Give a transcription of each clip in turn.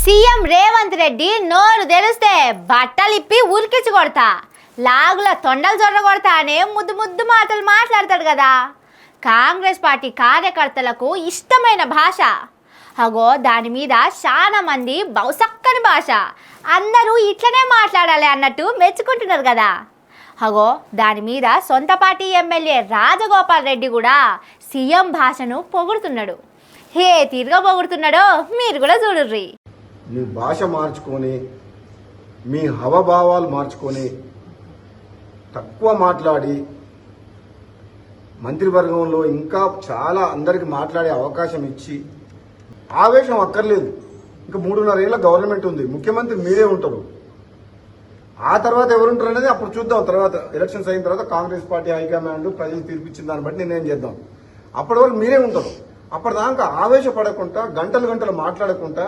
CM Revanth Reddy నోరు తెరిస్తే బట్టలిప్పి ఉరికించి కొడతా, లాగుల తొండలు జొర్ర కొడతా అనే ముద్దు ముద్దు మాటలు మాట్లాడతాడు కదా. కాంగ్రెస్ పార్టీ కార్యకర్తలకు ఇష్టమైన భాష. అగో దాని మీద చాలా మంది బౌసక్కని భాష, అందరూ ఇట్లనే మాట్లాడాలి అన్నట్టు మెచ్చుకుంటున్నారు కదా. అగో దాని మీద సొంత పార్టీ ఎమ్మెల్యే రాజగోపాల్ రెడ్డి కూడా సీఎం భాషను పొగుడుతున్నాడు. ఏ తీరుగా పొగుడుతున్నాడో మీరు కూడా చూడుర్రి. మీ భాష మార్చుకొని, మీ హవభావాలు మార్చుకొని, తక్కువ మాట్లాడి మంత్రివర్గంలో ఇంకా చాలా అందరికి మాట్లాడే అవకాశం ఇచ్చి, ఆవేశం అక్కర్లేదు. ఇంకా 3.5 ఏళ్ల గవర్నమెంట్ ఉంది, ముఖ్యమంత్రి మీరే ఉంటారు. ఆ తర్వాత ఎవరుంటారు అనేది అప్పుడు చూద్దాం. తర్వాత ఎలక్షన్స్ అయిన తర్వాత కాంగ్రెస్ పార్టీ హైకమాండ్ ప్రజలు తీర్పిచ్చిన దాన్ని బట్టి నిర్ణయం చేద్దాం. అప్పటి వరకు మీరే ఉంటారు. అప్పటిదాకా ఆవేశపడకుండా, గంటలు మాట్లాడకుండా,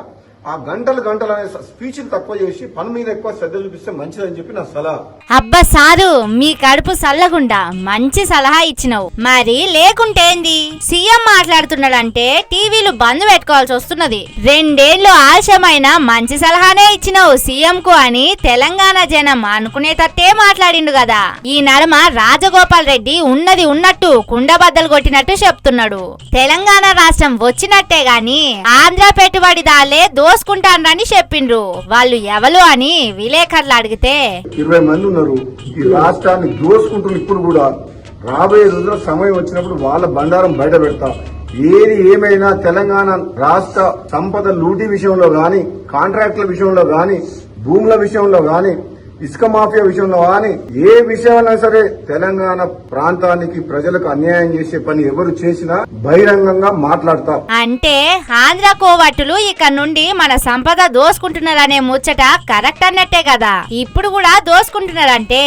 ఆ గంటలు అనే స్పీచ్లు తక్కువ చేసి పని మీద ఎక్కువ శ్రద్ధ చూపిస్తే మంచిదని చెప్పి నా సలహా. అబ్బా సారు, మీ కడుపు సల్లగుండా మంచి సలహా ఇచ్చినావు. మరి లేకుంటేంది, సీఎం మాట్లాడుతున్నాడంటే టీవీలు బంద్ పెట్టుకోవాల్సి వస్తున్నది. 2 ఏళ్లు ఆలస్యమైన మంచి సలహానే ఇచ్చినావు సీఎం కు అని తెలంగాణ జనం అనుకునేటట్టే మాట్లాడిండు కదా. ఈ నడుమ రాజగోపాల్ రెడ్డి ఉన్నది ఉన్నట్టు కుండబద్దలు కొట్టినట్టు చెప్తున్నాడు. తెలంగాణ రాష్ట్రం వచ్చినట్టే గాని ఆంధ్ర పెట్టుబడిదారులే దోసుకుంటానని చెప్పిండ్రు. వాళ్ళు ఎవరు అని విలేకరులు అడిగితే 20 మంది ఉన్నారు. ఈ రాష్ట్రాన్ని దోసుకుంటున్న ఇప్పుడు కూడా రాబోయే రోజుల్లో సమయం వచ్చినప్పుడు వాళ్ళ బండారం బయట పెడతా. ఏది ఏమైనా తెలంగాణ రాష్ట్ర సంపద లూటీ విషయంలో గాని, కాంట్రాక్టుల విషయంలో గాని, భూముల విషయంలో గాని, ఇసుక మాఫియా విషయంలో కానీ ఏ విషయంలో సరే తెలంగాణ ప్రాంతానికి ప్రజలకు అన్యాయం చేసే పని ఎవరు చేసినా బహిరంగంగా మాట్లాడతాం. అంటే ఆంధ్ర కోవట్టులు ఇక్కడ నుండి మన సంపద దోసుకుంటున్నారనే ముచ్చట కరెక్ట్ అన్నట్టే కదా. ఇప్పుడు కూడా దోసుకుంటున్నారంటే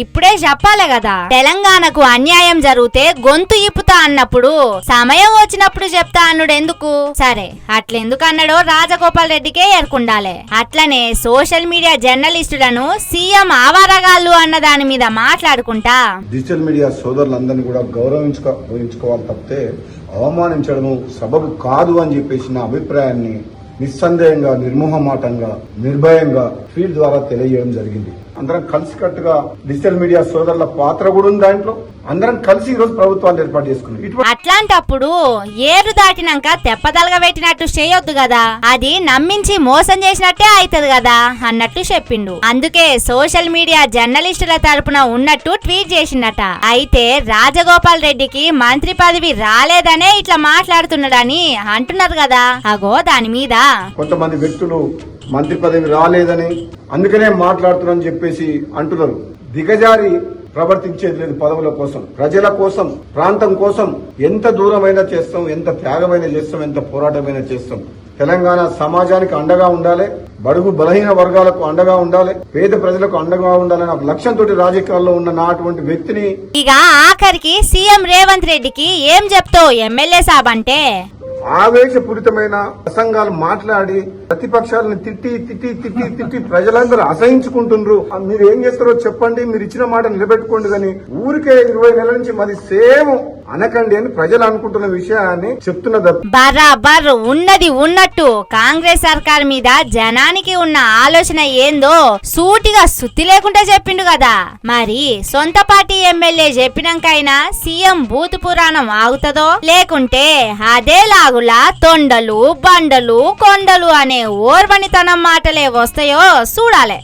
ఇప్పుడే చెప్పాలే కదా. తెలంగాణకు అన్యాయం జరిగితే గొంతు ఇప్పుతా అన్నప్పుడు సమయం వచ్చినప్పుడు చెప్తా అన్నాడు ఎందుకు? సరే అట్లెందుకు అన్నాడో రాజగోపాల్ రెడ్డికే ఎరుకుండాలే. అట్లనే సోషల్ మీడియా జర్నలిస్టులను సీఎం ఆవారగాళ్ళు అన్న దాని మీద మాట్లాడుకుంటా డిజిటల్ మీడియా సోదరులందరినీ కూడా గౌరవించుకోవాలి తప్పితే అవమానించడము సబబు కాదు అని చెప్పేసి నా అభిప్రాయాన్ని నిస్సందేహంగా, నిర్మోహమాటంగా, నిర్భయంగా ట్వీట్ ద్వారా తెలియజేయడం జరిగింది. అందరం కలిసికట్టుగా డిజిటల్ మీడియా సోదరుల పాత్ర కూడా ఉంది దాంట్లో. అందరం కలిసి ఈరోజు ప్రభుత్వాలు ఏర్పాటు చేసుకున్నాం. అట్లాంటప్పుడు ఏరు దాటినాక తెప్పదలగా పెట్టినట్టు చేయొద్దు కదా. అది నమ్మించి మోసం చేసినట్టే అవుతుంది కదా అన్నట్టు చెప్పిండు. అందుకే సోషల్ మీడియా జర్నలిస్టుల తరపున ఉన్నట్టు ట్వీట్ చేసిందట. అయితే రాజగోపాల్ రెడ్డికి మంత్రి పదవి రాలేదనే ఇట్లా మాట్లాడుతున్నాడని అంటున్నారు కదా. అగో దాని మీద కొంతమంది వ్యక్తులు మంత్రి పదవి రాలేదని అందుకనే మాట్లాడుతున్నారని చెప్పేసి అంటున్నారు. దిగజారి ప్రవర్తించేది లేదు. పదవుల కోసం, ప్రజల కోసం, ప్రాంతం కోసం ఎంత దూరమైనా చేస్తాం, ఎంత త్యాగమైనా చేస్తాం, ఎంత పోరాటమైనా చేస్తాం. తెలంగాణ సమాజానికి అండగా ఉండాలి, బడుగు బలహీన వర్గాలకు అండగా ఉండాలి, పేద ప్రజలకు అండగా ఉండాలని ఒక లక్ష్యంతో రాజకీయాల్లో ఉన్న నాటువంటి వ్యక్తిని ఇక ఆఖరికి సీఎం రేవంత్ రెడ్డికి ఏం చెప్తావు ఎమ్మెల్యే సాబ్ అంటే ఆవేశపూరితమైన ప్రసంగాలు మాట్లాడి ప్రతిపక్షాలను తిట్టి ప్రజలందరూ అసహించుకుంటున్నారు. మీరు ఏం చేస్తారో చెప్పండి, మీరు ఇచ్చిన మాట నిలబెట్టుకోండి, కానీ ఊరికే 20 నెలల నుంచి మరి సేమ్ అనకండి అని ప్రజలు అనుకుంటున్న విషయాన్ని చెప్తున్నది. బరాబర్ ఉన్నది ఉన్నట్టు కాంగ్రెస్ సర్కార్ మీద జనానికి ఉన్న ఆలోచన ఏందో సూటిగా సుత్తి లేకుండా చెప్పిండు కదా. మరి సొంత పార్టీ ఎమ్మెల్యే చెప్పినాకైనా సీఎం భూత పురాణం ఆగుతుందో, లేకుంటే అదే లాగులా తొండలు బండలు కొండలు అనే ఓర్వనితనం మాటలే వస్తాయో చూడాలి.